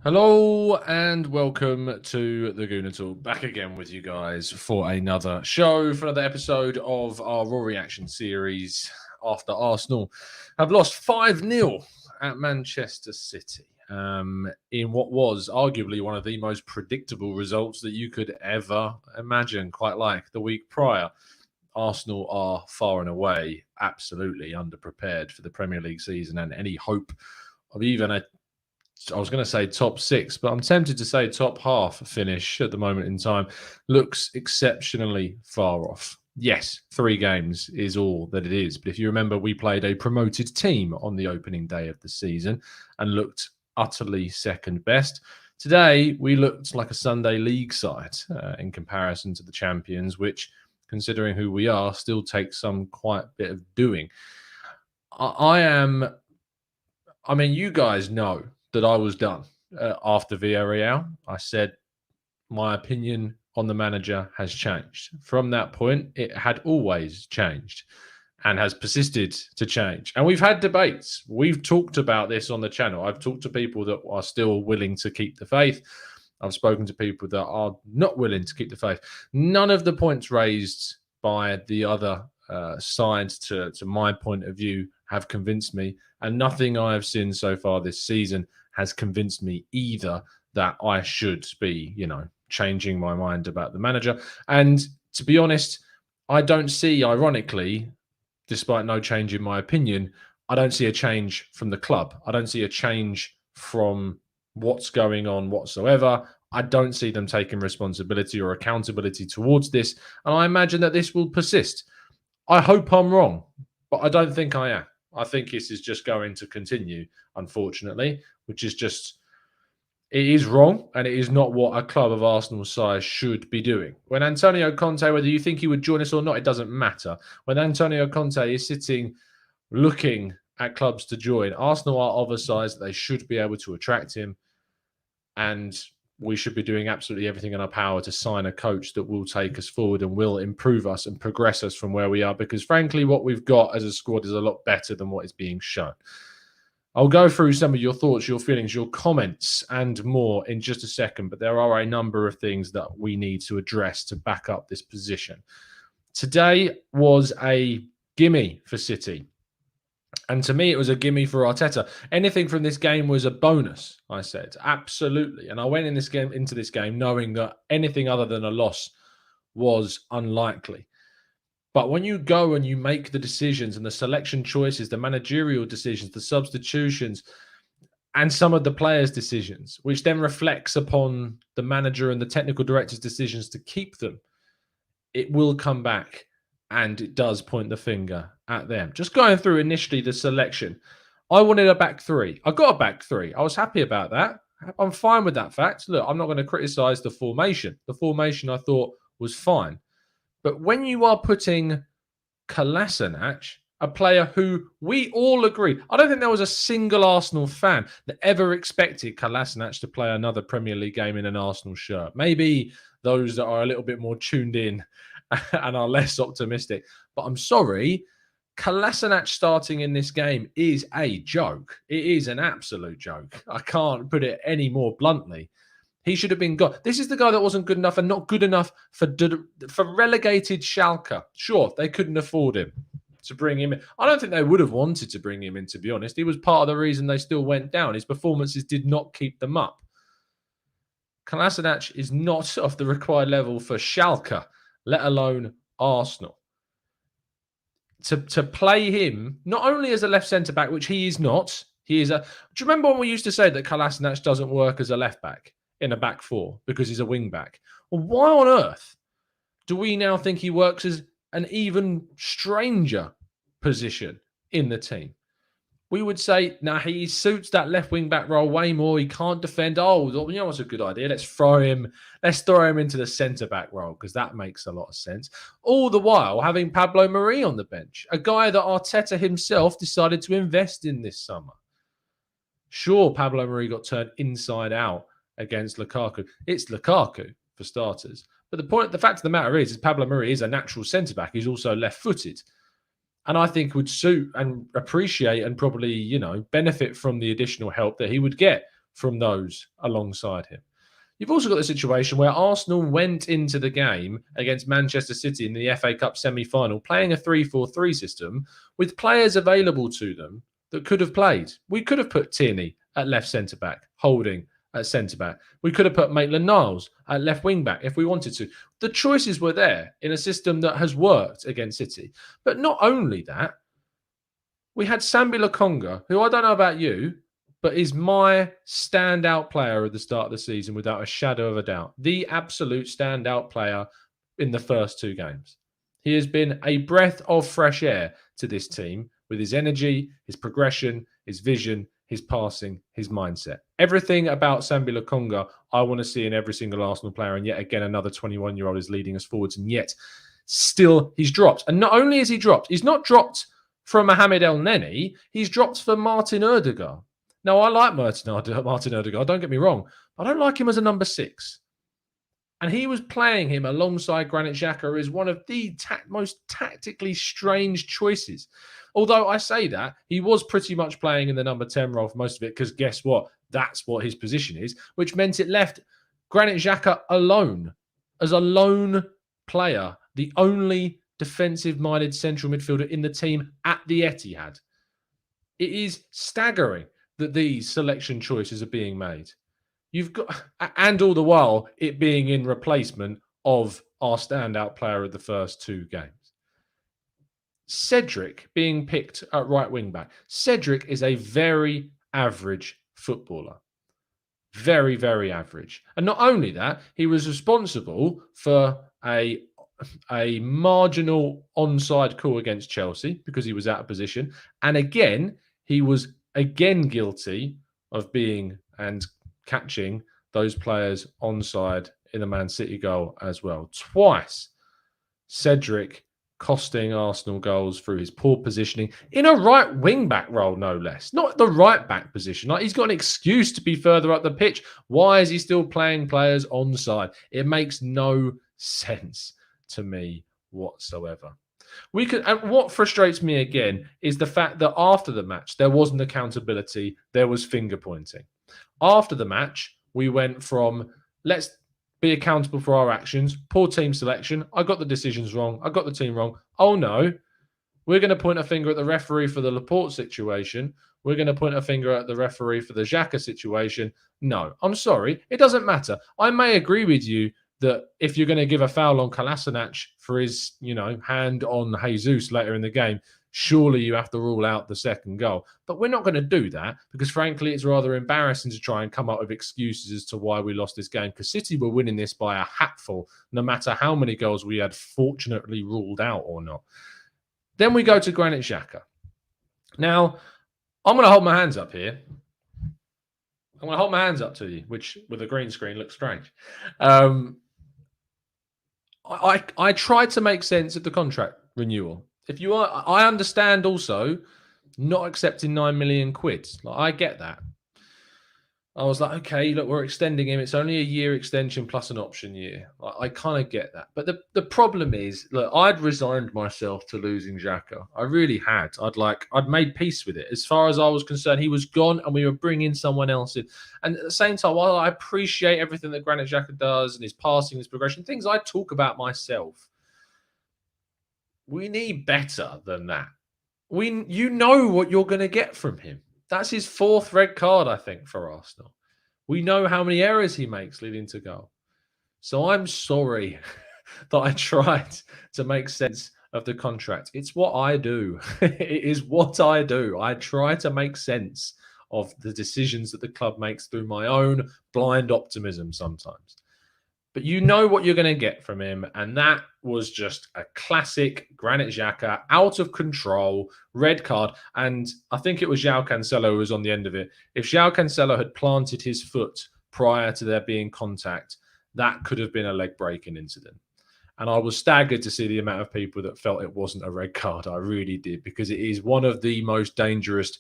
Hello and welcome to the Gooner Talk. Back again with you guys for another show, for another episode of our Raw Reaction series after Arsenal have lost 5-0 at Manchester City in what was arguably one of the most predictable results that you could ever imagine, quite like the week prior. Arsenal are far and away absolutely underprepared for the Premier League season, and any hope of even I was going to say top six, but I'm tempted to say top half finish at the moment in time looks exceptionally far off. Yes, 3 games is all that it is. But if you remember, we played a promoted team on the opening day of the season and looked utterly second best. Today, we looked like a Sunday league side in comparison to the champions, which, considering who we are, still takes some quite bit of doing. You guys know that I was done after Villarreal. I said my opinion on the manager has changed. From that point, it had always changed and has persisted to change. And we've had debates. We've talked about this on the channel. I've talked to people that are still willing to keep the faith. I've spoken to people that are not willing to keep the faith. None of the points raised by the other sides to my point of view have convinced me, and nothing I have seen so far this season has convinced me either that I should be, changing my mind about the manager. And to be honest, I don't see, ironically, despite no change in my opinion, I don't see a change from the club. I don't see a change from what's going on whatsoever. I don't see them taking responsibility or accountability towards this. And I imagine that this will persist. I hope I'm wrong, but I don't think I am. I think this is just going to continue, unfortunately, which is just, it is wrong, and it is not what a club of Arsenal's size should be doing. When Antonio Conte, whether you think he would join us or not, it doesn't matter. When Antonio Conte is sitting looking at clubs to join, Arsenal are of a size that they should be able to attract him, and we should be doing absolutely everything in our power to sign a coach that will take us forward and will improve us and progress us from where we are, because frankly, what we've got as a squad is a lot better than what is being shown. I'll go through some of your thoughts, your feelings, your comments, and more in just a second, but there are a number of things that we need to address to back up this position. Today was a gimme for City. And to me, it was a gimme for Arteta. Anything from this game was a bonus, I said. Absolutely. And I went into this game knowing that anything other than a loss was unlikely. But when you go and you make the decisions and the selection choices, the managerial decisions, the substitutions, and some of the players' decisions, which then reflects upon the manager and the technical director's decisions to keep them, it will come back and it does point the finger at them. Just going through initially the selection, I wanted a back three. I got a back three. I was happy about that. I'm fine with that fact. Look, I'm not going to criticize the formation. The formation I thought was fine. But when you are putting Kolasinac, a player who we all agree, I don't think there was a single Arsenal fan that ever expected Kolasinac to play another Premier League game in an Arsenal shirt. Maybe those that are a little bit more tuned in and are less optimistic. But I'm sorry, Kolasinac starting in this game is a joke. It is an absolute joke. I can't put it any more bluntly. He should have been gone. This is the guy that wasn't good enough and not good enough for relegated Schalke. Sure, they couldn't afford him to bring him in. I don't think they would have wanted to bring him in, to be honest. He was part of the reason they still went down. His performances did not keep them up. Kolasinac is not of the required level for Schalke, let alone Arsenal. To play him, not only as a left centre-back, which he is not, he is a... Do you remember when we used to say that Kolasinac doesn't work as a left-back in a back four because he's a wing-back? Well, why on earth do we now think he works as an even stranger position in the team? We would say, nah, he suits that left wing back role way more. He can't defend. Oh, you know what's a good idea? Let's throw him into the centre back role because that makes a lot of sense. All the while having Pablo Mari on the bench, a guy that Arteta himself decided to invest in this summer. Sure, Pablo Mari got turned inside out against Lukaku. It's Lukaku for starters. But the fact of the matter is Pablo Mari is a natural centre back. He's also left-footed. And I think would suit and appreciate and probably, benefit from the additional help that he would get from those alongside him. You've also got the situation where Arsenal went into the game against Manchester City in the FA Cup semi-final playing a 3-4-3 system with players available to them that could have played. We could have put Tierney at left centre-back, Holding at centre-back. We could have put Maitland-Niles at left wing-back if we wanted to. The choices were there in a system that has worked against City. But not only that, we had Sambi Lokonga, who I don't know about you, but is my standout player at the start of the season without a shadow of a doubt. The absolute standout player in the first 2 games. He has been a breath of fresh air to this team with his energy, his progression, his vision, his passing, his mindset. Everything about Sambi Lokonga I want to see in every single Arsenal player. And yet again, another 21-year-old is leading us forwards. And yet still he's dropped. And not only is he dropped, he's not dropped for Mohamed El Neni, he's dropped for Martin Odegaard. Now, I like Martin Odegaard, don't get me wrong, but I don't like him as a number 6. And he was playing him alongside Granit Xhaka as one of the most tactically strange choices. Although I say that, he was pretty much playing in the number 10 role for most of it, because guess what? That's what his position is, which meant it left Granit Xhaka alone, as a lone player, the only defensive-minded central midfielder in the team at the Etihad. It is staggering that these selection choices are being made. You've got, and all the while, it being in replacement of our standout player of the first 2 games. Cedric being picked at right wing back. Cedric is a very average footballer. Very, very average. And not only that, he was responsible for a marginal onside call against Chelsea because he was out of position. And again, he was guilty of being and catching those players onside in the Man City goal as well. Twice, Cedric costing Arsenal goals through his poor positioning in a right wing-back role, no less. Not the right-back position. Like, he's got an excuse to be further up the pitch. Why is he still playing players onside? It makes no sense to me whatsoever. And what frustrates me again is the fact that after the match, there wasn't accountability, there was finger pointing. After the match, we went from let's be accountable for our actions, poor team selection, I got the decisions wrong, I got the team wrong. Oh no, we're going to point a finger at the referee for the Laporte situation. We're going to point a finger at the referee for the Xhaka situation. No, I'm sorry, it doesn't matter. I may agree with you that if you're going to give a foul on Kolasinac for his, hand on Jesus later in the game, surely you have to rule out the second goal. But we're not going to do that because, frankly, it's rather embarrassing to try and come up with excuses as to why we lost this game, because City were winning this by a hatful, no matter how many goals we had fortunately ruled out or not. Then we go to Granit Xhaka. Now, I'm going to hold my hands up here. I'm going to hold my hands up to you, which with a green screen looks strange. I tried to make sense of the contract renewal. I understand also not accepting 9 million quid. I get that. I was like, okay, look, we're extending him. It's only a year extension plus an option year. I kind of get that. But the problem is, look, I'd resigned myself to losing Xhaka. I really had. I'd made peace with it. As far as I was concerned, he was gone and we were bringing someone else in. And at the same time, while I appreciate everything that Granit Xhaka does and his passing, his progression, things I talk about myself, we need better than that. You know what you're going to get from him. That's his 4th red card, I think, for Arsenal. We know how many errors he makes leading to goal. So I'm sorry that I tried to make sense of the contract. It's what I do. It is what I do. I try to make sense of the decisions that the club makes through my own blind optimism sometimes. But you know what you're going to get from him. And that was just a classic Granit Xhaka, out of control, red card. And I think it was João Cancelo who was on the end of it. If João Cancelo had planted his foot prior to there being contact, that could have been a leg-breaking incident. And I was staggered to see the amount of people that felt it wasn't a red card. I really did, because it is one of the most dangerous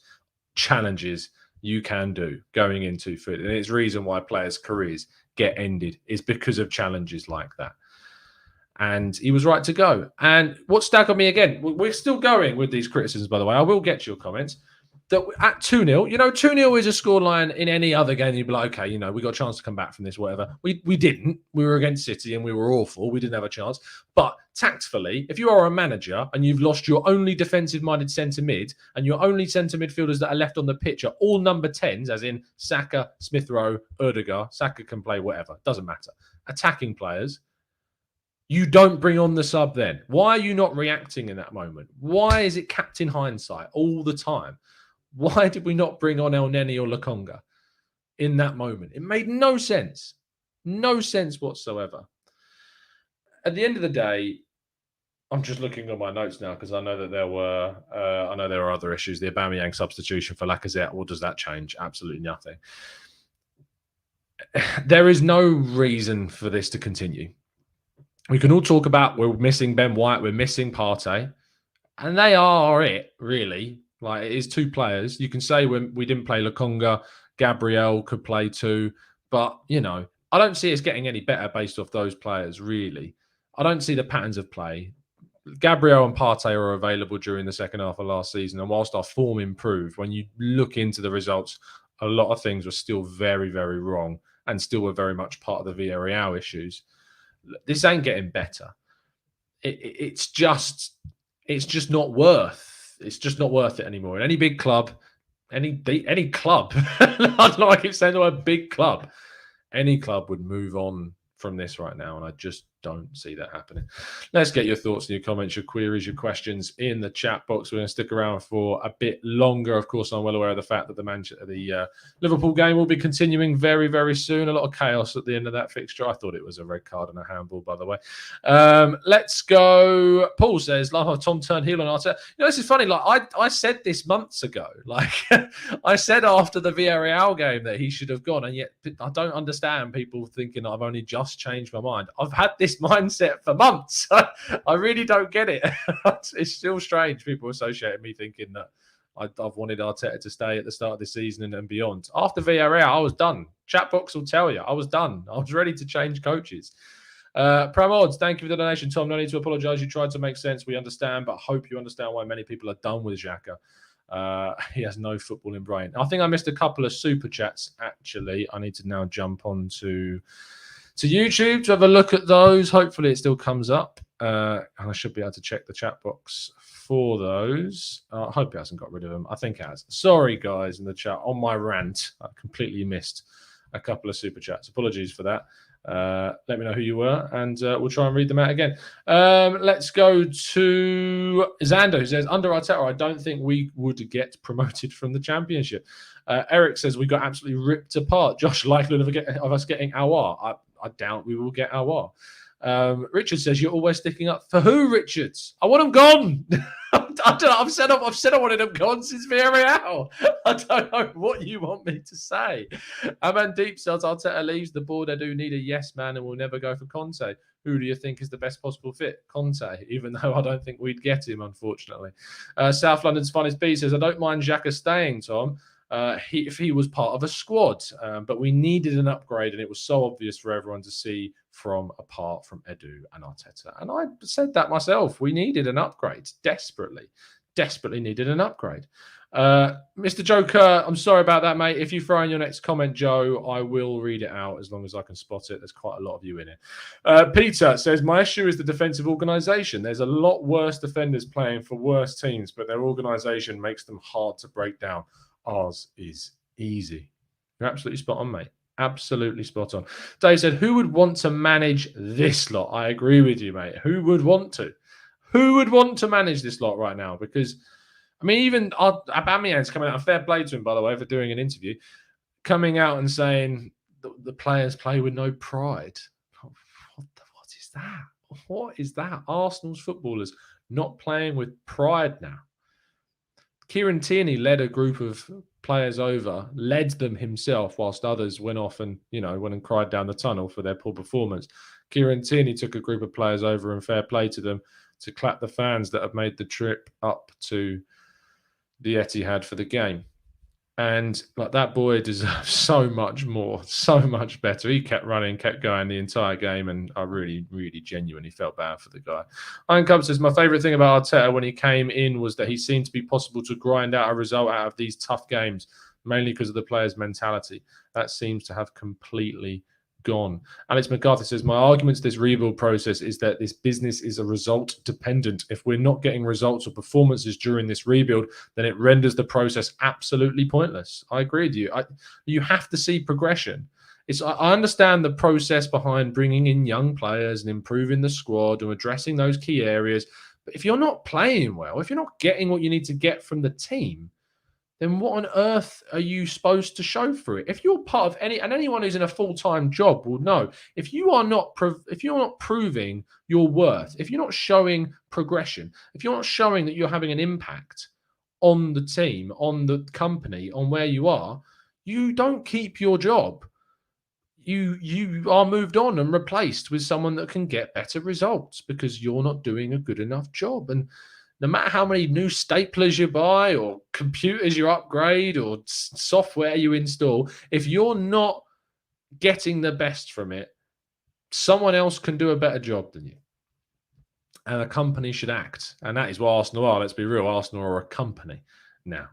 challenges you can do going into foot. And it's the reason why players' careers get ended is because of challenges like that. And he was right to go. And what staggered me again, we're still going with these criticisms, by the way. I will get to your comments. that at 2-0, 2-0 is a scoreline in any other game. You'd be like, okay, we got a chance to come back from this, whatever. We didn't. We were against City and we were awful. We didn't have a chance. But tactfully, if you are a manager and you've lost your only defensive-minded centre mid and your only centre midfielders that are left on the pitch are all number 10s, as in Saka, Smith Rowe, Erdegaard. Saka can play whatever. Doesn't matter. Attacking players. You don't bring on the sub then. Why are you not reacting in that moment? Why is it captain hindsight all the time? Why did we not bring on El Neni or Lokonga in that moment? It made no sense. No sense whatsoever. At the end of the day, I'm just looking at my notes now because I know that there are other issues. The Aubameyang substitution for Lacazette, what does that change? Absolutely nothing. There is no reason for this to continue. We can all talk about we're missing Ben White, we're missing Partey, and they are it, really. Like, it is two players. You can say when we didn't play Lokonga, Gabriel could play too, but, I don't see us getting any better based off those players, really. I don't see the patterns of play. Gabriel and Partey are available during the second half of last season, and whilst our form improved, when you look into the results, a lot of things were still very, very wrong and still were very much part of the Villarreal issues. This ain't getting better. It's just not worth. It's just not worth it anymore. And any big club, any club, I don't know. I keep saying the word big club. Any club would move on from this right now, and I just don't see that happening. Let's get your thoughts and your comments, your queries, your questions in the chat box. We're going to stick around for a bit longer. Of course, I'm well aware of the fact that the Liverpool game will be continuing very, very soon. A lot of chaos at the end of that fixture. I thought it was a red card and a handball, by the way. Let's go. Paul says, Tom turned heel on Arteta. This is funny. Like, I said this months ago. Like, I said after the Villarreal game that he should have gone, and yet I don't understand people thinking I've only just changed my mind. I've had this mindset for months. I really don't get it. It's still strange. People associating me thinking that I've wanted Arteta to stay at the start of the season and beyond. After Villarreal, I was done. Chat box will tell you. I was done. I was ready to change coaches. Odds, thank you for the donation, Tom. No need to apologise. You tried to make sense. We understand, but I hope you understand why many people are done with Xhaka. He has no footballing brain. I think I missed a couple of super chats, actually. I need to now jump on to YouTube to have a look at those. Hopefully it still comes up. And I should be able to check the chat box for those. I hope it hasn't got rid of them. I think it has. Sorry, guys, in the chat. On my rant, I completely missed a couple of super chats. Apologies for that. Let me know who you were, and we'll try and read them out again. Let's go to Xander, who says, under Arteta, I don't think we would get promoted from the Championship. Eric says, we got absolutely ripped apart. Josh, likelihood of us getting Aouar. I doubt we will get Aouar. Richard says, you're always sticking up for who, Richards? I want him gone. I don't know. I've said I wanted him gone since Villarreal. I don't know what you want me to say. Deep says, Arteta leaves the board. I do need a yes man and we'll never go for Conte. Who do you think is the best possible fit? Conte, even though I don't think we'd get him, unfortunately. South London's Finest B says, I don't mind Xhaka staying, Tom. If he was part of a squad, but we needed an upgrade, and it was so obvious for everyone to see from apart from Edu and Arteta. And I said that myself. We needed an upgrade, desperately needed an upgrade. Mr. Joker, I'm sorry about that, mate. If you throw in your next comment, Joe, I will read it out as long as I can spot it. There's quite a lot of you in it. Peter says, my issue is the defensive organisation. There's a lot worse defenders playing for worse teams, but their organisation makes them hard to break down. Ours is easy. You're absolutely spot on, mate. Absolutely spot on. Dave said, who would want to manage this lot? I agree with you, mate. Who would want to? Who would want to manage this lot right now? Because, I mean, even Aubameyang's coming out, a fair play to him, by the way, for doing an interview, coming out and saying the players play with no pride. What is that? What is that? Arsenal's footballers not playing with pride now. Kieran Tierney led a group of players over, led them himself, whilst others went off and, went and cried down the tunnel for their poor performance. Kieran Tierney took a group of players over, and fair play to them, to clap the fans that have made the trip up to the Etihad for the game. And like that boy deserves so much more, so much better. He kept running, kept going the entire game, and I really, really genuinely felt bad for the guy. Iron Cub says, my favourite thing about Arteta when he came in was that he seemed to be possible to grind out a result out of these tough games, mainly because of the players' mentality. That seems to have completely gone. Alex McCarthy says, my argument to this rebuild process is that this business is a result dependent. If we're not getting results or performances during this rebuild, then it renders the process absolutely pointless. I agree with you. You have to see progression. I understand the process behind bringing in young players and improving the squad and addressing those key areas. But if you're not playing well, if you're not getting what you need to get from the team, then what on earth are you supposed to show for it? If you're part of anyone who's in a full-time job will know, if you're not proving your worth, if you're not showing progression, if you're not showing that you're having an impact on the team, on the company, on where you are, you don't keep your job. You are moved on and replaced with someone that can get better results because you're not doing a good enough job. And no matter how many new staplers you buy or computers you upgrade or software you install, if you're not getting the best from it, someone else can do a better job than you. And a company should act. And that is what Arsenal are. Let's be real. Arsenal are a company now.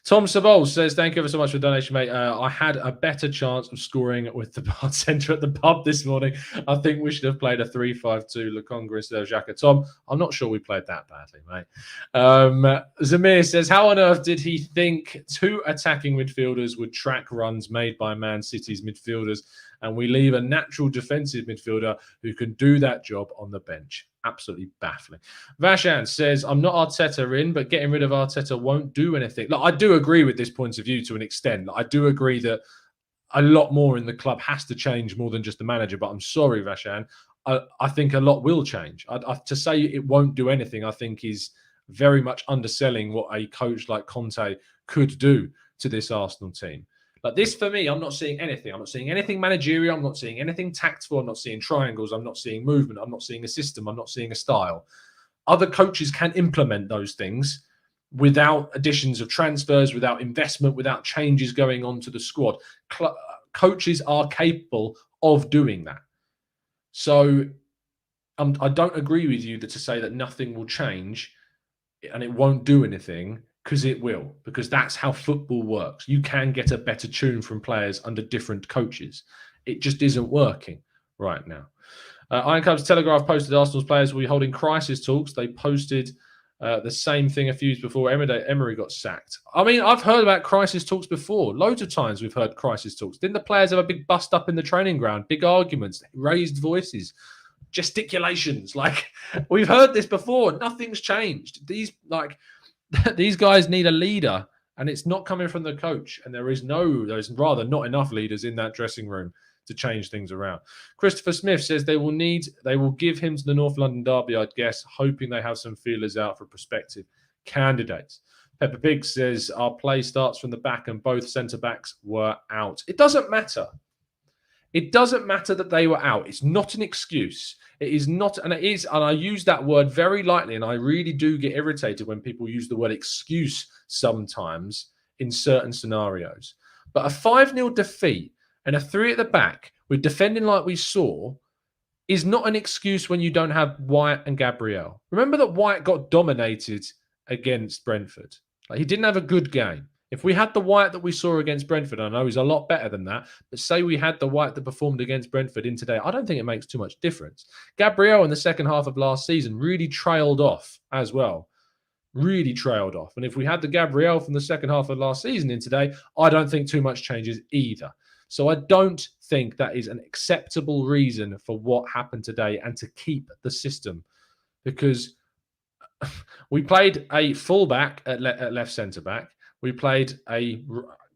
Tom Sabol says, thank you ever so much for the donation, mate. I had a better chance of scoring with the bartender at the pub this morning. I think we should have played a 3-5-2 Lukonga instead of Xhaka. Tom, I'm not sure we played that badly, mate. Zamir says, how on earth did he think two attacking midfielders would track runs made by Man City's midfielders and we leave a natural defensive midfielder who can do that job on the bench? Absolutely baffling. Vashan says, I'm not Arteta in, but getting rid of Arteta won't do anything. Look, I do agree with this point of view to an extent. I do agree that a lot more in the club has to change more than just the manager, but I'm sorry, Vashan. I think a lot will change. To say it won't do anything, I think is very much underselling what a coach like Conte could do to this Arsenal team. Like this, for me, I'm not seeing anything. I'm not seeing anything managerial. I'm not seeing anything tactful. I'm not seeing triangles. I'm not seeing movement. I'm not seeing a system. I'm not seeing a style. Other coaches can implement those things without additions of transfers, without investment, without changes going on to the squad. Coaches are capable of doing that. So I don't agree with you to say that nothing will change and it won't do anything. Because it will, because that's how football works. You can get a better tune from players under different coaches. It just isn't working right now. Iron Cubs Telegraph posted Arsenal's players will be holding crisis talks. They posted the same thing a few years before Emery got sacked. I mean, I've heard about crisis talks before. Loads of times we've heard crisis talks. Didn't the players have a big bust up in the training ground? Big arguments, raised voices, gesticulations. Like, we've heard this before. Nothing's changed. These guys need a leader, and it's not coming from the coach. And there's rather not enough leaders in that dressing room to change things around. Christopher Smith says they will give him to the North London derby, I'd guess, hoping they have some feelers out for prospective candidates. Pepper Pig says our play starts from the back and both centre-backs were out. It doesn't matter. It doesn't matter that they were out. It's not an excuse. It is not, and it is, and I use that word very lightly, and I really do get irritated when people use the word excuse sometimes in certain scenarios. But a 5-0 defeat and a 3 at the back with defending like we saw is not an excuse when you don't have Wyatt and Gabriel. Remember that Wyatt got dominated against Brentford. Like, he didn't have a good game. If we had the Wyatt that we saw against Brentford, I know he's a lot better than that, but say we had the Wyatt that performed against Brentford in today, I don't think it makes too much difference. Gabriel in the second half of last season really trailed off as well. Really trailed off. And if we had the Gabriel from the second half of last season in today, I don't think too much changes either. So I don't think that is an acceptable reason for what happened today and to keep the system, because we played a fullback at left centre-back. We played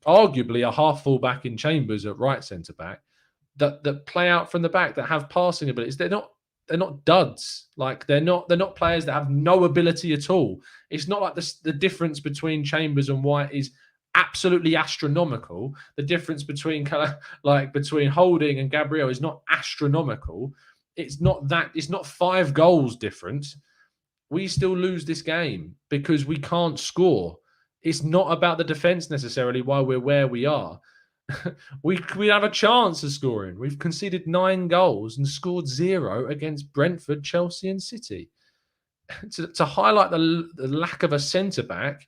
arguably a half fullback in Chambers at right centre back that play out from the back, that have passing abilities. They're not duds. Like they're not players that have no ability at all. It's not like the difference between Chambers and White is absolutely astronomical. The difference between between Holding and Gabriel is not astronomical. It's not 5 goals difference. We still lose this game because we can't score. It's not about the defence necessarily why we're where we are. we have a chance of scoring. We've conceded 9 goals and scored 0 against Brentford, Chelsea, and City. to highlight the lack of a centre back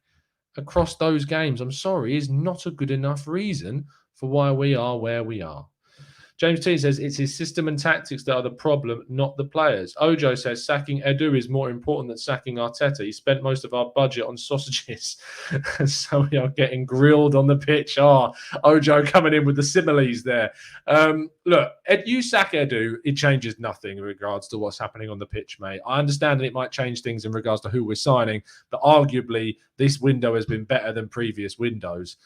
across those games, I'm sorry, is not a good enough reason for why we are where we are. James T says it's his system and tactics that are the problem, not the players. Ojo says sacking Edu is more important than sacking Arteta. He spent most of our budget on sausages. So we are getting grilled on the pitch. Ojo coming in with the similes there. Look, you sack Edu, it changes nothing in regards to what's happening on the pitch, mate. I understand that it might change things in regards to who we're signing, but arguably this window has been better than previous windows.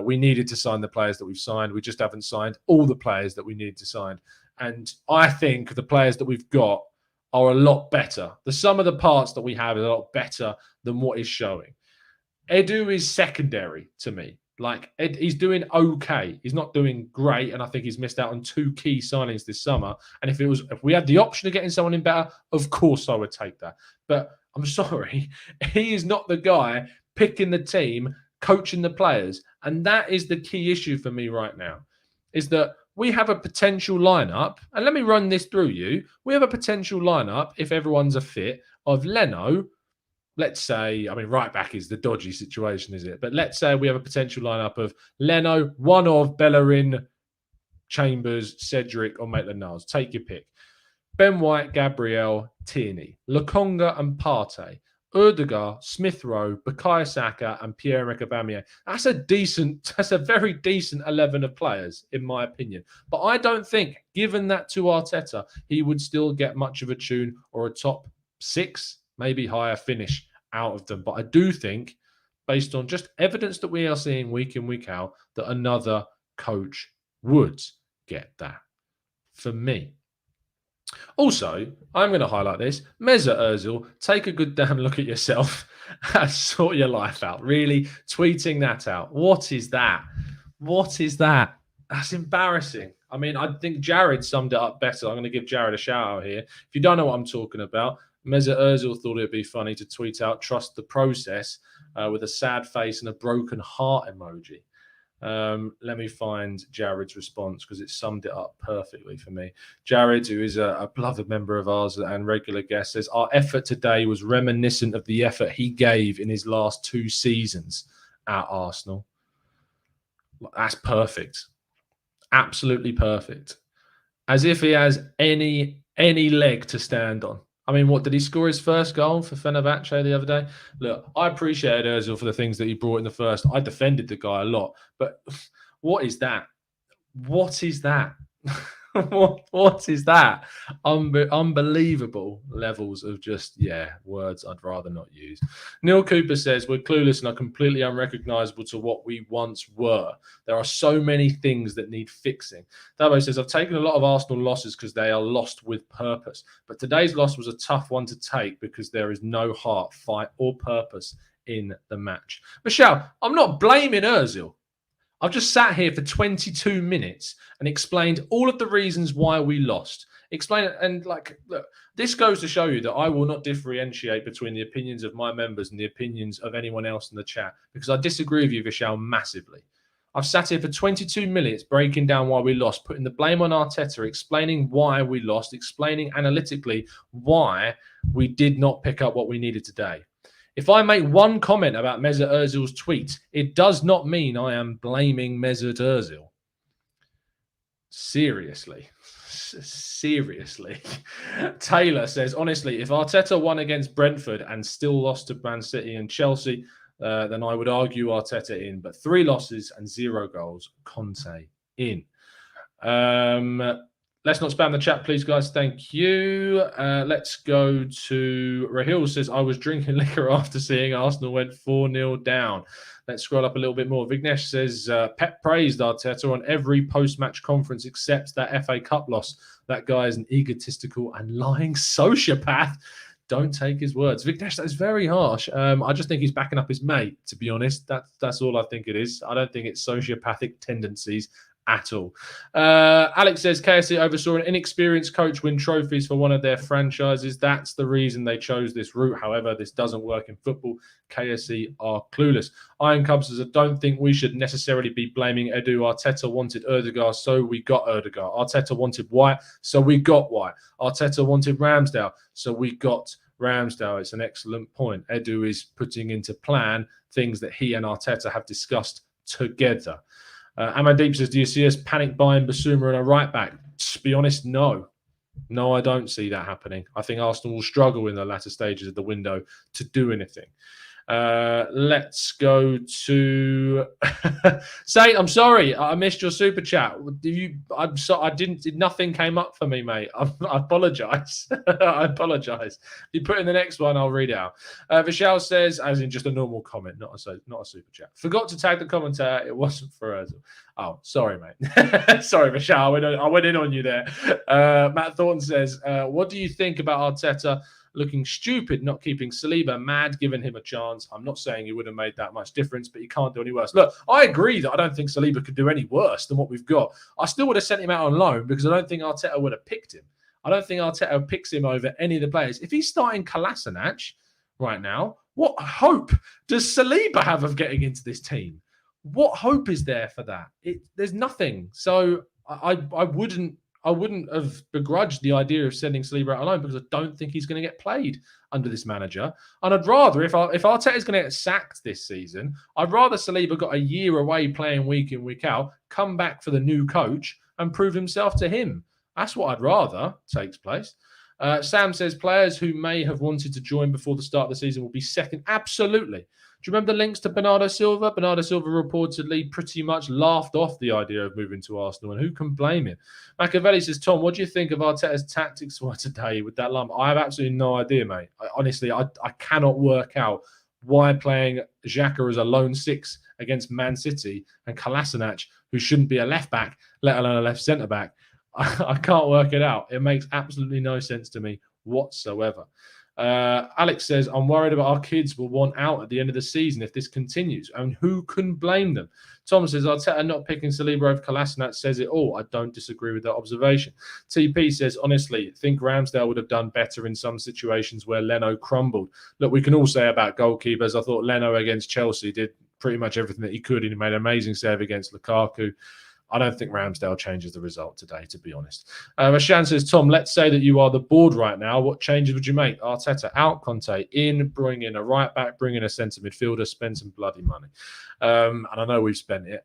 We needed to sign the players that we've signed. We just haven't signed all the players that we needed to sign. And I think the players that we've got are a lot better. The sum of the parts that we have is a lot better than what is showing. Edu is secondary to me. Like, he's doing okay. He's not doing great, and I think he's missed out on 2 key signings this summer. And if we had the option of getting someone in better, of course I would take that. But I'm sorry, he is not the guy picking the team, coaching the players. And that is the key issue for me right now, is that we have a potential lineup. And let me run this through you. We have a potential lineup, if everyone's a fit, of Leno. Let's say, right back is the dodgy situation, is it? But let's say we have a potential lineup of Leno, one of Bellerin, Chambers, Cedric, or Maitland-Niles. Take your pick. Ben White, Gabriel, Tierney, Lokonga and Partey, Erdegaard, Smith Rowe, Bukayo Saka, and Pierre-Emerick Aubameyang. That's a very decent 11 of players, in my opinion. But I don't think, given that to Arteta, he would still get much of a tune or a top 6, maybe higher finish out of them. But I do think, based on just evidence that we are seeing week in, week out, that another coach would get that for me. Also, I'm going to highlight this. Mesut Ozil, take a good damn look at yourself and sort your life out. Really, tweeting that out. What is that? What is that? That's embarrassing. I think Jared summed it up better. I'm going to give Jared a shout out here. If you don't know what I'm talking about, Mesut Ozil thought it'd be funny to tweet out, trust the process, with a sad face and a broken heart emoji. Let me find Jared's response because it summed it up perfectly for me. Jared, who is a beloved member of ours and regular guest, says, our effort today was reminiscent of the effort he gave in his last 2 seasons at Arsenal. That's perfect. Absolutely perfect. As if he has any leg to stand on. What did he score his first goal for Fenerbahce the other day? Look, I appreciated Ozil for the things that he brought in the first. I defended the guy a lot. But what is that? What is that? What is that? Unbelievable levels of just, words I'd rather not use. Neil Cooper says, we're clueless and are completely unrecognizable to what we once were. There are so many things that need fixing. Dabo says, I've taken a lot of Arsenal losses because they are lost with purpose. But today's loss was a tough one to take because there is no heart, fight, or purpose in the match. Michelle, I'm not blaming Ozil. I've just sat here for 22 minutes and explained all of the reasons why we lost. Explain it. And look, this goes to show you that I will not differentiate between the opinions of my members and the opinions of anyone else in the chat, because I disagree with you, Vishal, massively. I've sat here for 22 minutes breaking down why we lost, putting the blame on Arteta, explaining why we lost, explaining analytically why we did not pick up what we needed today. If I make one comment about Mesut Ozil's tweet, it does not mean I am blaming Mesut Ozil. Seriously. Taylor says, honestly, if Arteta won against Brentford and still lost to Man City and Chelsea, then I would argue Arteta in. But 3 losses and 0 goals, Conte in. Let's not spam the chat, please, guys. Thank you. Let's go to Rahil says, I was drinking liquor after seeing Arsenal went 4-0 down. Let's scroll up a little bit more. Vignesh says, Pep praised Arteta on every post-match conference except that FA Cup loss. That guy is an egotistical and lying sociopath. Don't take his words. Vignesh, that's very harsh. I just think he's backing up his mate, to be honest. That's all I think it is. I don't think it's sociopathic tendencies at all. Alex says KSC oversaw an inexperienced coach win trophies for one of their franchises. That's the reason they chose this route. However, this doesn't work in football. KSC are clueless. Iron Cubs says, I don't think we should necessarily be blaming Edu. Arteta wanted Erdegar, so we got Erdegar. Arteta wanted White, so we got White. Arteta wanted Ramsdale, so we got Ramsdale. It's an excellent point. Edu is putting into plan things that he and Arteta have discussed together. Amadeep says, do you see us panic buying Basuma and a right back? To be honest, no. No, I don't see that happening. I think Arsenal will struggle in the latter stages of the window to do anything. Let's go to Saint. I'm sorry, I missed your super chat. I'm sorry, nothing came up for me, mate. I apologize. I apologize. You put in the next one, I'll read it out. Vishal says, as in just a normal comment, not a super chat. Forgot to tag the commentator. It wasn't for Ozil. Oh, sorry, mate. Sorry, Vishal. I went in on you there. Matt Thornton says, what do you think about Arteta looking stupid, not keeping Saliba? Mad, giving him a chance. I'm not saying he would have made that much difference, but he can't do any worse. Look, I agree that I don't think Saliba could do any worse than what we've got. I still would have sent him out on loan because I don't think Arteta would have picked him. I don't think Arteta picks him over any of the players. If he's starting Kolasinac right now, what hope does Saliba have of getting into this team? What hope is there for that? There's nothing. So I wouldn't have begrudged the idea of sending Saliba out alone because I don't think he's going to get played under this manager. And I'd rather, if Arteta is going to get sacked this season, I'd rather Saliba got a year away playing week in, week out, come back for the new coach and prove himself to him. That's what I'd rather takes place. Sam says players who may have wanted to join before the start of the season will be second. Absolutely. Do you remember the links to Bernardo Silva? Bernardo Silva reportedly pretty much laughed off the idea of moving to Arsenal, and who can blame him? Machiavelli says, Tom, what do you think of Arteta's tactics for today with that lump? I have absolutely no idea, mate. Honestly, I cannot work out why playing Xhaka as a lone six against Man City and Kolasinac, who shouldn't be a left-back, let alone a left centre-back, I can't work it out. It makes absolutely no sense to me whatsoever. Alex says, I'm worried about our kids will want out at the end of the season if this continues. And who can blame them? Tom says, Arteta not picking Saliba over Kolasinac says it all. I don't disagree with that observation. TP says, honestly, think Ramsdale would have done better in some situations where Leno crumbled. Look, we can all say about goalkeepers. I thought Leno against Chelsea did pretty much everything that he could. He made an amazing save against Lukaku. I don't think Ramsdale changes the result today, to be honest. Rashan says, Tom, let's say that you are the board right now. What changes would you make? Arteta out, Conte in, bring in a right back, bring in a centre midfielder, spend some bloody money. And I know we've spent it.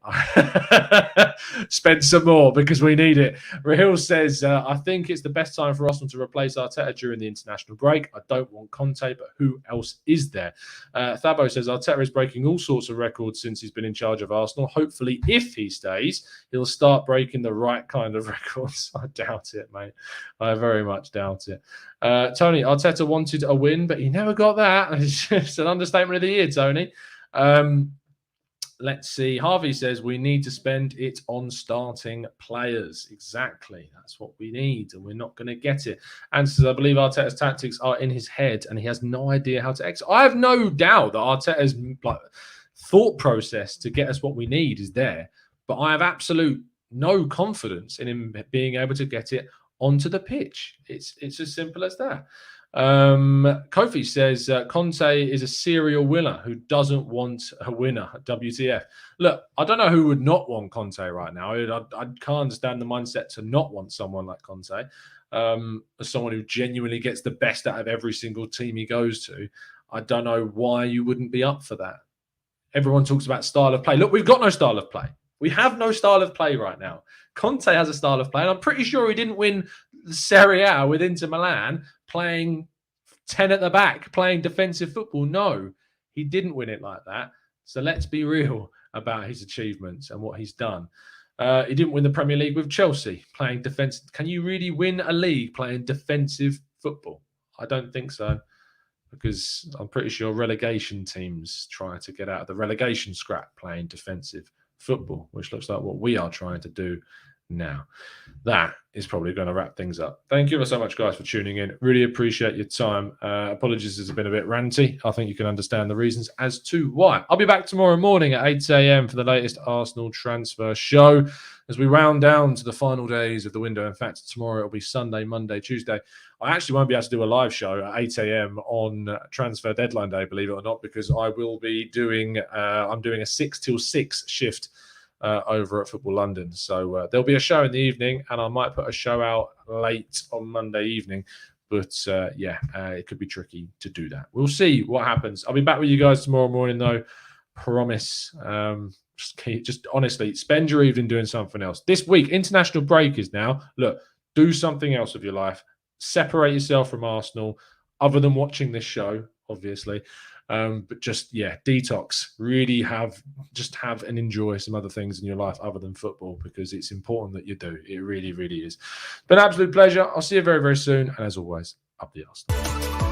Spend some more because we need it. Rahil says, I think it's the best time for Arsenal to replace Arteta during the international break. I don't want Conte, but who else is there? Thabo says, Arteta is breaking all sorts of records since he's been in charge of Arsenal. Hopefully, if he stays, he'll start breaking the right kind of records. I doubt it, mate. I very much doubt it. Tony, Arteta wanted a win, but he never got that. It's an understatement of the year, Tony. Let's see. Harvey says we need to spend it on starting players. Exactly. That's what we need, and we're not going to get it. And says, I believe Arteta's tactics are in his head, and he has no idea how to execute. I have no doubt that Arteta's thought process to get us what we need is there, but I have absolute no confidence in him being able to get it onto the pitch. It's as simple as that. Kofi says Conte is a serial winner who doesn't want a winner. WTF. Look, I don't know who would not want Conte right now. I can't understand the mindset to not want someone like Conte, as someone who genuinely gets the best out of every single team he goes to. I don't know why you wouldn't be up for that. Everyone talks about style of play. Look, we've got no style of play. We have no style of play right now. Conte has a style of play, and I'm pretty sure he didn't win the Serie A with Inter Milan playing 10 at the back, playing defensive football. No, he didn't win it like that. So let's be real about his achievements and what he's done. He didn't win the Premier League with Chelsea playing defense. Can you really win a league playing defensive football? I don't think so, because I'm pretty sure relegation teams try to get out of the relegation scrap playing defensive football, which looks like what we are trying to do now. That is probably going to wrap things up. Thank you so much, guys, for tuning in. Really appreciate your time. Apologies, it's been a bit ranty. I think you can understand the reasons as to why. I'll be back tomorrow morning at 8 a.m. for the latest Arsenal transfer show. as we round down to the final days of the window. In fact, tomorrow it'll be Sunday, Monday, Tuesday. I actually won't be able to do a live show at 8 a.m. on transfer deadline day, believe it or not, because I will be doing, I'm doing a 6 till 6 shift over at Football London. So there'll be a show in the evening, and I might put a show out late on Monday evening. But it could be tricky to do that. We'll see what happens. I'll be back with you guys tomorrow morning, though. Promise. Just honestly, spend your evening doing something else. This week, international break is now. Look, do something else with your life. Separate yourself from Arsenal, other than watching this show, obviously. But just, detox. Really have and enjoy some other things in your life other than football, because it's important that you do. It really, really is. It's been an absolute pleasure. I'll see you very, very soon. And as always, up the Arsenal.